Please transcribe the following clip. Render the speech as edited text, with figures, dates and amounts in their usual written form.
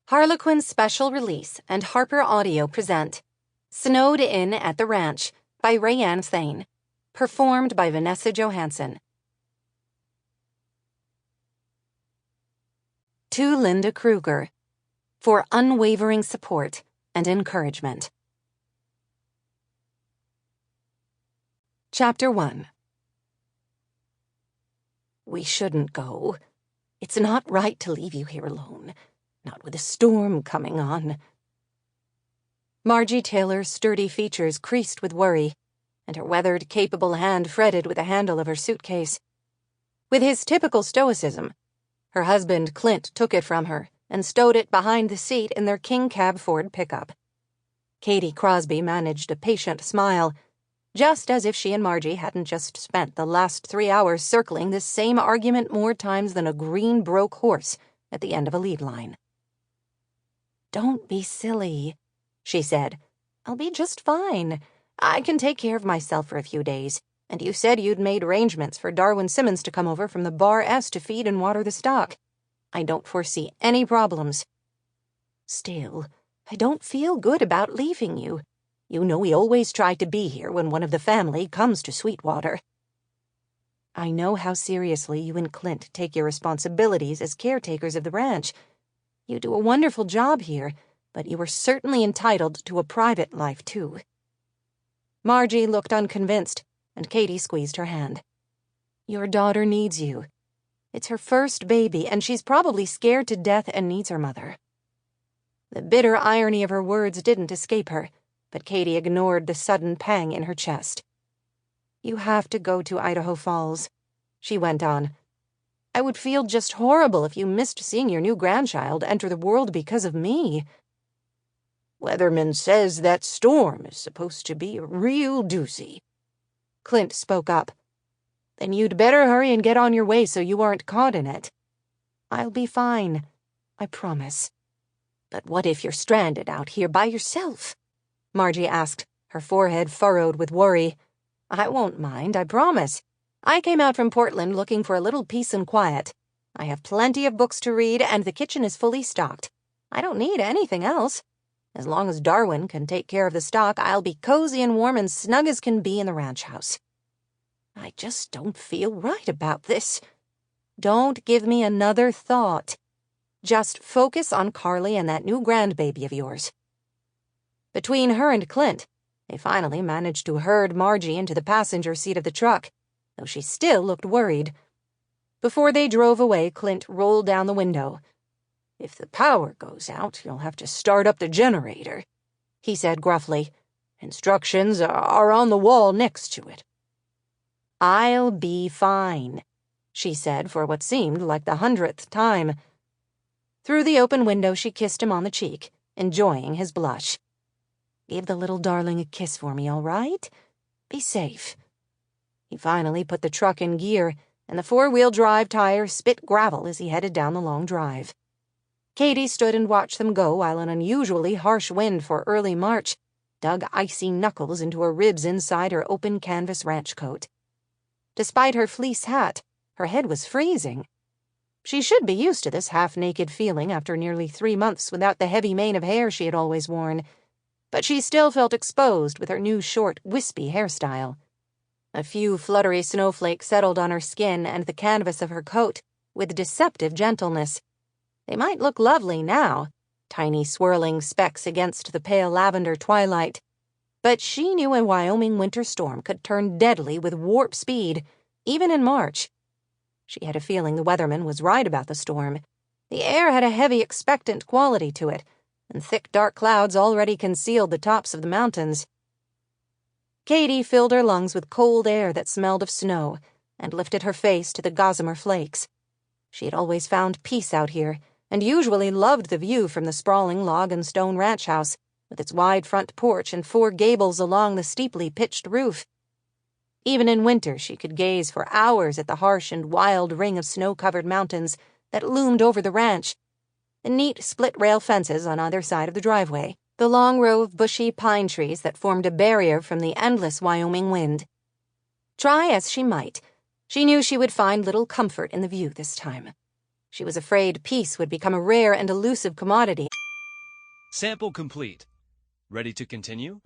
Harlequin Special Release and HarlequinAudio present Snowed In at the Ranch by RaeAnne Thayne, performed by Vanessa Johansson. To Linda Kruger, for unwavering support and encouragement. Chapter 1. We shouldn't go. It's not right to leave you here alone, not with a storm coming on. Margie Taylor's sturdy features creased with worry, and her weathered, capable hand fretted with the handle of her suitcase. With his typical stoicism, her husband Clint took it from her and stowed it behind the seat in their King Cab Ford pickup. Katie Crosby managed a patient smile, just as if she and Margie hadn't just spent the last 3 hours circling this same argument more times than a green broke horse at the end of a lead line. "Don't be silly," she said. "I'll be just fine. I can take care of myself for a few days, and you said you'd made arrangements for Darwin Simmons to come over from the Bar S to feed and water the stock. I don't foresee any problems. Still, I don't feel good about leaving you. You know we always try to be here when one of the family comes to Sweetwater. I know how seriously you and Clint take your responsibilities as caretakers of the ranch. You do a wonderful job here, but you are certainly entitled to a private life, too." Margie looked unconvinced, and Katie squeezed her hand. "Your daughter needs you. It's her first baby, and she's probably scared to death and needs her mother." The bitter irony of her words didn't escape her, but Katie ignored the sudden pang in her chest. "You have to go to Idaho Falls," she went on. "I would feel just horrible if you missed seeing your new grandchild enter the world because of me." "Weatherman says that storm is supposed to be a real doozy," Clint spoke up. "Then you'd better hurry and get on your way so you aren't caught in it." "I'll be fine, I promise." "But what if you're stranded out here by yourself?" Margie asked, her forehead furrowed with worry. "I won't mind, I promise. I came out from Portland looking for a little peace and quiet. I have plenty of books to read, and the kitchen is fully stocked. I don't need anything else. As long as Darwin can take care of the stock, I'll be cozy and warm and snug as can be in the ranch house. I just don't feel right about this." "Don't give me another thought. Just focus on Carly and that new grandbaby of yours." Between her and Clint, they finally managed to herd Margie into the passenger seat of the truck, though she still looked worried. Before they drove away, Clint rolled down the window. "If the power goes out, you'll have to start up the generator," he said gruffly. "Instructions are on the wall next to it." "I'll be fine," she said for what seemed like the 100th time. Through the open window, she kissed him on the cheek, enjoying his blush. "Give the little darling a kiss for me, all right? Be safe." He finally put the truck in gear, and the 4-wheel drive tire spit gravel as he headed down the long drive. Katie stood and watched them go while an unusually harsh wind for early March dug icy knuckles into her ribs inside her open canvas ranch coat. Despite her fleece hat, her head was freezing. She should be used to this half-naked feeling after nearly 3 months without the heavy mane of hair she had always worn, but she still felt exposed with her new short, wispy hairstyle. A few fluttery snowflakes settled on her skin and the canvas of her coat with deceptive gentleness. They might look lovely now, tiny swirling specks against the pale lavender twilight, but she knew a Wyoming winter storm could turn deadly with warp speed, even in March. She had a feeling the weatherman was right about the storm. The air had a heavy, expectant quality to it, and thick, dark clouds already concealed the tops of the mountains. Katie filled her lungs with cold air that smelled of snow and lifted her face to the gossamer flakes. She had always found peace out here, and usually loved the view from the sprawling log and stone ranch house, with its wide front porch and 4 gables along the steeply pitched roof. Even in winter, she could gaze for hours at the harsh and wild ring of snow-covered mountains that loomed over the ranch, the neat split-rail fences on either side of the driveway, the long row of bushy pine trees that formed a barrier from the endless Wyoming wind. Try as she might, she knew she would find little comfort in the view this time. She was afraid peace would become a rare and elusive commodity. Sample complete. Ready to continue?